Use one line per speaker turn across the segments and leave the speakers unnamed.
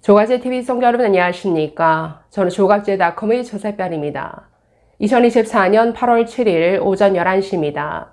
조갑제TV 시청자 여러분 안녕하십니까. 저는 조갑제닷컴의 조세별입니다. 2024년 8월 7일 오전 11시입니다.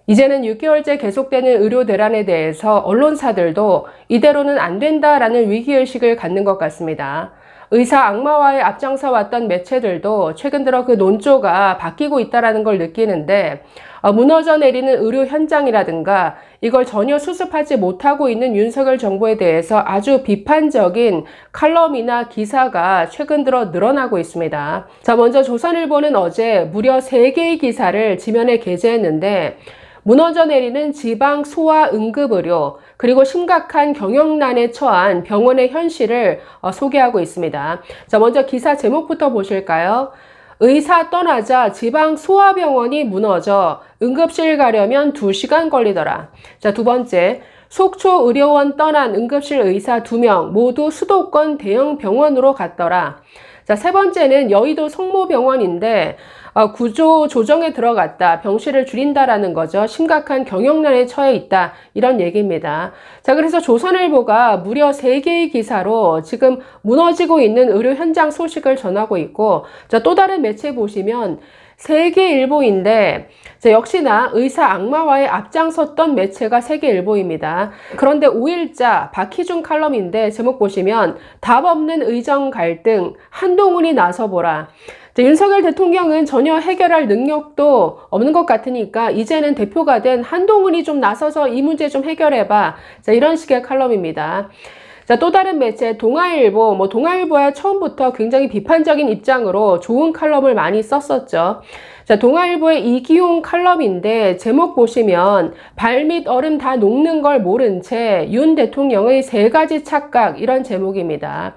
이제는 6개월째 계속되는 의료 대란에 대해서 언론사들도 이대로는 안 된다라는 위기의식을 갖는 것 같습니다. 의사 악마화에 앞장서 왔던 매체들도 최근 들어 그 논조가 바뀌고 있다는 걸 느끼는데 무너져 내리는 의료 현장이라든가 이걸 전혀 수습하지 못하고 있는 윤석열 정부에 대해서 아주 비판적인 칼럼이나 기사가 최근 들어 늘어나고 있습니다. 자, 먼저 조선일보는 어제 무려 3개의 기사를 지면에 게재했는데 무너져 내리는 지방 소아 응급의료 그리고 심각한 경영난에 처한 병원의 현실을 소개하고 있습니다. 자, 먼저 기사 제목부터 보실까요? 의사 떠나자 지방 소아병원이 무너져 응급실 가려면 2시간 걸리더라. 자, 두 번째. 속초 의료원 떠난 응급실 의사 2명 모두 수도권 대형 병원으로 갔더라. 자, 세 번째는 여의도 성모병원인데 구조 조정에 들어갔다. 병실을 줄인다라는 거죠. 심각한 경영난에 처해 있다. 이런 얘기입니다. 자, 그래서 조선일보가 무려 3개의 기사로 지금 무너지고 있는 의료 현장 소식을 전하고 있고, 자, 또 다른 매체 보시면 세계일보인데 역시나 의사 악마화에 앞장섰던 매체가 세계일보입니다. 그런데 5일자 박희준 칼럼인데 제목 보시면 답 없는 의정 갈등 한동훈이 나서보라. 윤석열 대통령은 전혀 해결할 능력도 없는 것 같으니까 이제는 대표가 된 한동훈이 좀 나서서 이 문제 좀 해결해봐. 자, 이런 식의 칼럼입니다. 자, 또 다른 매체 동아일보, 동아일보야 처음부터 굉장히 비판적인 입장으로 좋은 칼럼을 많이 썼었죠. 자, 동아일보의 이기용 칼럼인데 제목 보시면 발밑 얼음 다 녹는 걸 모른 채 윤 대통령의 3가지 착각, 이런 제목입니다.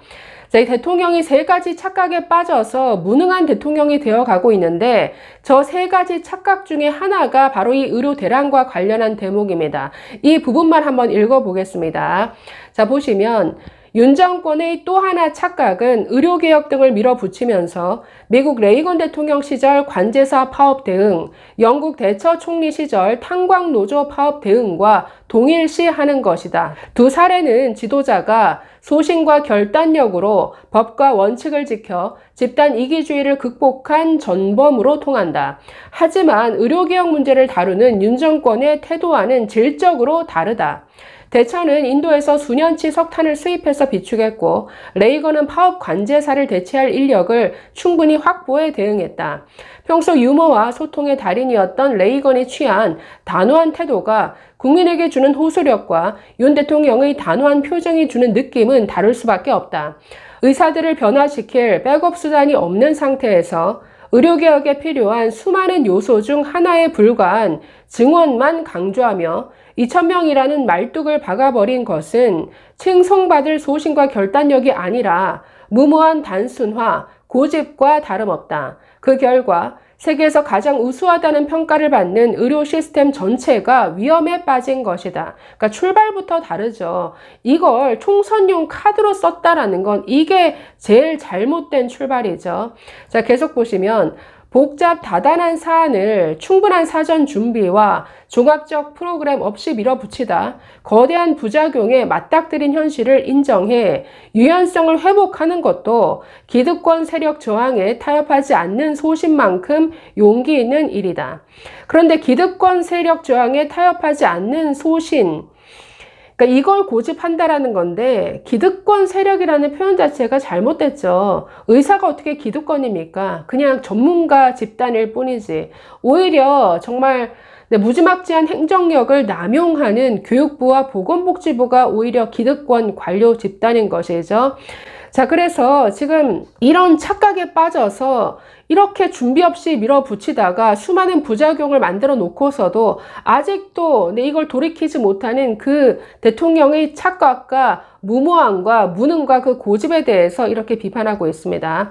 자, 이 대통령이 3가지 착각에 빠져서 무능한 대통령이 되어가고 있는데 저 3가지 착각 중에 하나가 바로 이 의료 대란과 관련한 대목입니다. 이 부분만 한번 읽어보겠습니다. 자, 보시면 윤 정권의 또 하나 착각은 의료개혁 등을 밀어붙이면서 미국 레이건 대통령 시절 관제사 파업 대응, 영국 대처 총리 시절 탄광노조 파업 대응과 동일시하는 것이다. 두 사례는 지도자가 소신과 결단력으로 법과 원칙을 지켜 집단 이기주의를 극복한 전범으로 통한다. 하지만 의료개혁 문제를 다루는 윤 정권의 태도와는 질적으로 다르다. 대처는 인도에서 수년치 석탄을 수입해서 비축했고 레이건은 파업 관제사를 대체할 인력을 충분히 확보해 대응했다. 평소 유머와 소통의 달인이었던 레이건이 취한 단호한 태도가 국민에게 주는 호소력과 윤 대통령의 단호한 표정이 주는 느낌은 다를 수밖에 없다. 의사들을 변화시킬 백업 수단이 없는 상태에서 의료개혁에 필요한 수많은 요소 중 하나에 불과한 증원만 강조하며 2,000명이라는 말뚝을 박아버린 것은 칭송받을 소신과 결단력이 아니라 무모한 단순화, 고집과 다름없다. 그 결과 세계에서 가장 우수하다는 평가를 받는 의료 시스템 전체가 위험에 빠진 것이다. 그러니까 출발부터 다르죠. 이걸 총선용 카드로 썼다라는 건 이게 제일 잘못된 출발이죠. 자, 계속 보시면 복잡 다단한 사안을 충분한 사전 준비와 종합적 프로그램 없이 밀어붙이다 거대한 부작용에 맞닥뜨린 현실을 인정해 유연성을 회복하는 것도 기득권 세력 저항에 타협하지 않는 소신만큼 용기 있는 일이다. 그런데 기득권 세력 저항에 타협하지 않는 소신, 그러니까 이걸 고집한다라는 건데 기득권 세력이라는 표현 자체가 잘못됐죠. 의사가 어떻게 기득권입니까? 그냥 전문가 집단일 뿐이지. 오히려 정말 무지막지한 행정력을 남용하는 교육부와 보건복지부가 오히려 기득권 관료 집단인 것이죠. 자, 그래서 지금 이런 착각에 빠져서 이렇게 준비 없이 밀어붙이다가 수많은 부작용을 만들어 놓고서도 아직도 이걸 돌이키지 못하는 그 대통령의 착각과 무모함과 무능과 그 고집에 대해서 이렇게 비판하고 있습니다.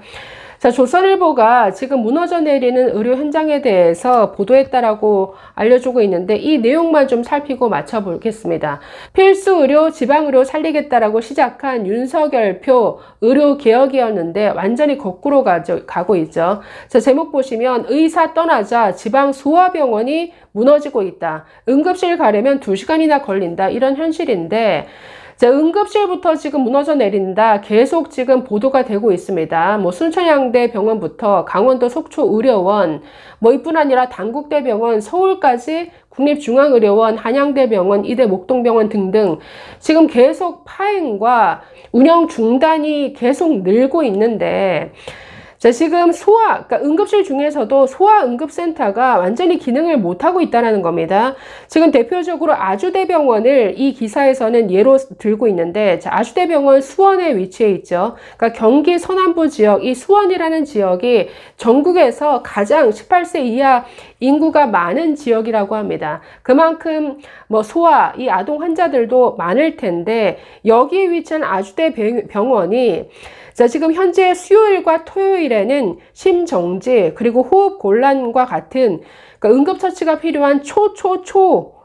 자, 조선일보가 지금 무너져 내리는 의료 현장에 대해서 보도했다라고 알려주고 있는데 이 내용만 좀 살피고 맞춰보겠습니다. 필수 의료, 지방 의료 살리겠다라고 시작한 윤석열표 의료 개혁이었는데 완전히 거꾸로 가고 있죠. 자, 제목 보시면 의사 떠나자 지방 소아병원이 무너지고 있다. 응급실 가려면 2시간이나 걸린다. 이런 현실인데 자, 응급실부터 지금 무너져 내린다. 계속 지금 보도가 되고 있습니다. 뭐 순천향대 병원부터 강원도 속초의료원, 뭐 이뿐 아니라 단국대병원, 서울까지 국립중앙의료원, 한양대병원, 이대 목동병원 등등 지금 계속 파행과 운영 중단이 계속 늘고 있는데, 자, 지금 그러니까 응급실 중에서도 소아응급센터가 완전히 기능을 못하고 있다는 겁니다. 지금 대표적으로 아주대병원을 이 기사에서는 예로 들고 있는데, 자, 아주대병원 수원에 위치해 있죠. 그러니까 경기 서남부 지역, 이 수원이라는 지역이 전국에서 가장 18세 이하 인구가 많은 지역이라고 합니다. 그만큼 뭐 이 아동 환자들도 많을 텐데, 여기에 위치한 아주대병원이 자, 지금 현재 수요일과 토요일에는 심정지 그리고 호흡 곤란과 같은 그러니까 응급처치가 필요한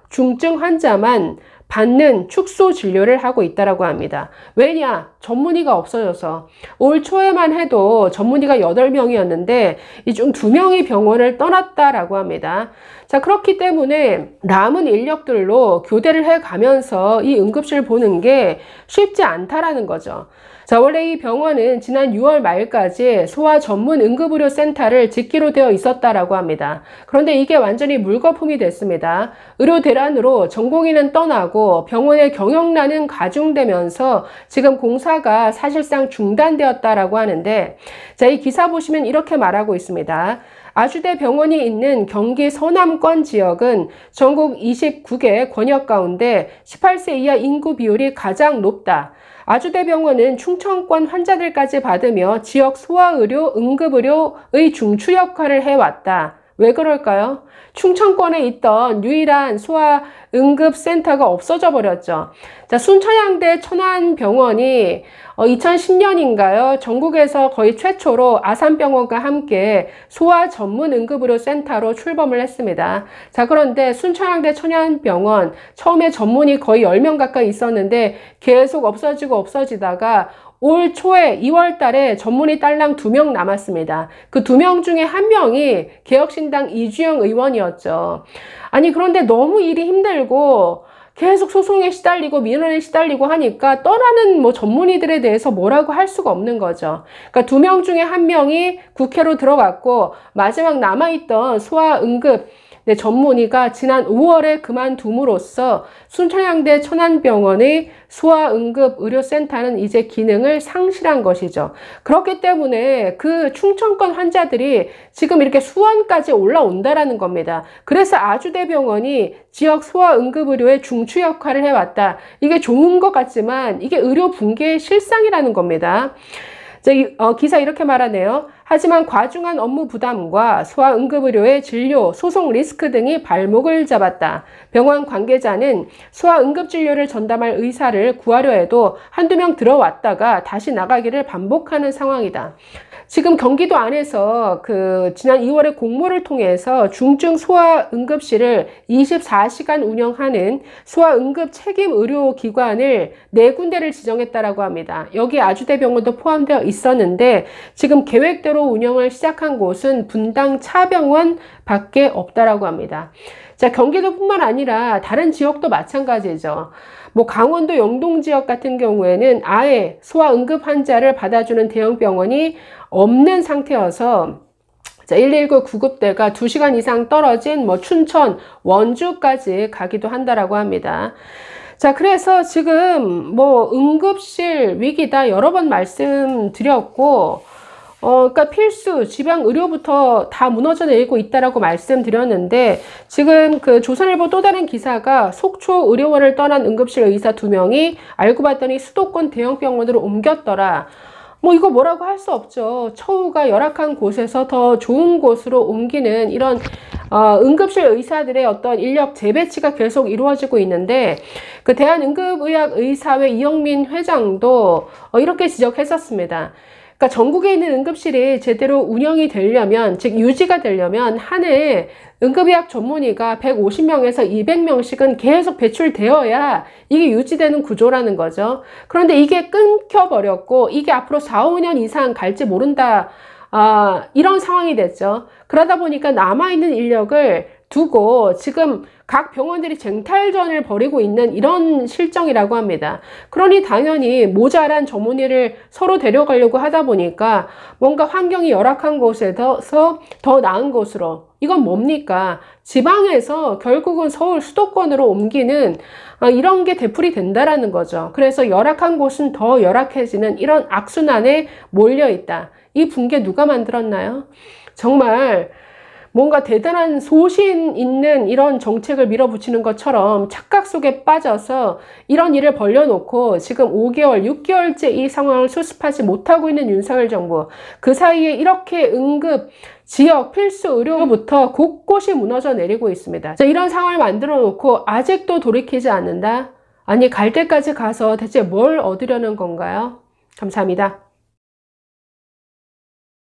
중증 환자만 받는 축소 진료를 하고 있다고 합니다. 왜냐? 전문의가 없어져서 올 초에만 해도 전문의가 8명이었는데 이 중 2명이 병원을 떠났다라고 합니다. 자, 그렇기 때문에 남은 인력들로 교대를 해가면서 이 응급실 보는 게 쉽지 않다라는 거죠. 자, 원래 이 병원은 지난 6월 말까지 소아 전문 응급의료센터를 짓기로 되어 있었다라고 합니다. 그런데 이게 완전히 물거품이 됐습니다. 의료 대란으로 전공의는 떠나고 병원의 경영난은 가중되면서 지금 공사가 사실상 중단되었다라고 하는데, 자, 이 기사 보시면 이렇게 말하고 있습니다. 아주대 병원이 있는 경기 서남권 지역은 전국 29개 권역 가운데 18세 이하 인구 비율이 가장 높다. 아주대병원은 충청권 환자들까지 받으며 지역 소아의료, 응급의료의 중추 역할을 해왔다. 왜 그럴까요? 충청권에 있던 유일한 소아응급센터가 없어져 버렸죠. 자, 순천향대 천안병원이 2010년인가요? 전국에서 거의 최초로 아산병원과 함께 소아 전문 응급의료센터로 출범을 했습니다. 자, 그런데 순천향대 천안병원 처음에 전문의 거의 10명 가까이 있었는데 계속 없어지다가 올 초에 2월 달에 전문의 딸랑 2명 남았습니다. 그 2명 중에 1명이 개혁신당 이주영 의원이었죠. 아니, 그런데 너무 일이 힘들고 계속 소송에 시달리고 민원에 시달리고 하니까 떠나는 뭐 전문의들에 대해서 뭐라고 할 수가 없는 거죠. 그러니까 2명 중에 1명이 국회로 들어갔고 마지막 남아있던 소아응급 전문의가 지난 5월에 그만둠으로써 순천향대 천안병원의 소아응급의료센터는 이제 기능을 상실한 것이죠. 그렇기 때문에 그 충청권 환자들이 지금 이렇게 수원까지 올라온다라는 겁니다. 그래서 아주대병원이 지역 소아응급의료의 중추 역할을 해왔다. 이게 좋은 것 같지만 이게 의료 붕괴의 실상이라는 겁니다. 기사 이렇게 말하네요. 하지만 과중한 업무 부담과 소아응급의료의 진료, 소송 리스크 등이 발목을 잡았다. 병원 관계자는 소아응급진료를 전담할 의사를 구하려 해도 한두 명 들어왔다가 다시 나가기를 반복하는 상황이다. 지금 경기도 안에서 지난 2월에 공모를 통해서 중증 소아응급실을 24시간 운영하는 소아응급 책임 의료기관을 4군데를 지정했다라고 합니다. 여기 아주대병원도 포함되어 있었는데 지금 계획대로 운영을 시작한 곳은 분당 차병원 밖에 없다라고 합니다. 자, 경기도뿐만 아니라 다른 지역도 마찬가지죠. 뭐 강원도 영동 지역 같은 경우에는 아예 소아응급 환자를 받아주는 대형 병원이 없는 상태여서 119 구급대가 2시간 이상 떨어진 뭐 춘천, 원주까지 가기도 한다라고 합니다. 자, 그래서 지금 뭐 응급실 위기다 여러 번 말씀드렸고, 그러니까 필수 지방 의료부터 다 무너져 내리고 있다라고 말씀드렸는데, 지금 조선일보 또 다른 기사가 속초 의료원을 떠난 응급실 의사 2명이 알고 봤더니 수도권 대형 병원으로 옮겼더라. 뭐 이거 뭐라고 할 수 없죠. 처우가 열악한 곳에서 더 좋은 곳으로 옮기는 이런 응급실 의사들의 어떤 인력 재배치가 계속 이루어지고 있는데, 그 대한응급의학의사회 이영민 회장도 이렇게 지적했었습니다. 그러니까 전국에 있는 응급실이 제대로 운영이 되려면, 즉 유지가 되려면 한 해에 응급의학 전문의가 150명에서 200명씩은 계속 배출되어야 이게 유지되는 구조라는 거죠. 그런데 이게 끊겨버렸고 이게 앞으로 4, 5년 이상 갈지 모른다. 이런 상황이 됐죠. 그러다 보니까 남아있는 인력을 두고 지금 각 병원들이 쟁탈전을 벌이고 있는 이런 실정이라고 합니다. 그러니 당연히 모자란 전문의를 서로 데려가려고 하다 보니까 뭔가 환경이 열악한 곳에서 더 나은 곳으로, 이건 뭡니까? 지방에서 결국은 서울 수도권으로 옮기는 이런 게 되풀이 된다라는 거죠. 그래서 열악한 곳은 더 열악해지는 이런 악순환에 몰려있다. 이 붕괴 누가 만들었나요? 정말 뭔가 대단한 소신 있는 이런 정책을 밀어붙이는 것처럼 착각 속에 빠져서 이런 일을 벌려놓고 지금 5개월, 6개월째 이 상황을 수습하지 못하고 있는 윤석열 정부. 그 사이에 이렇게 응급 지역 필수 의료부터 곳곳이 무너져 내리고 있습니다. 자, 이런 상황을 만들어 놓고 아직도 돌이키지 않는다? 아니, 갈 때까지 가서 대체 뭘 얻으려는 건가요? 감사합니다.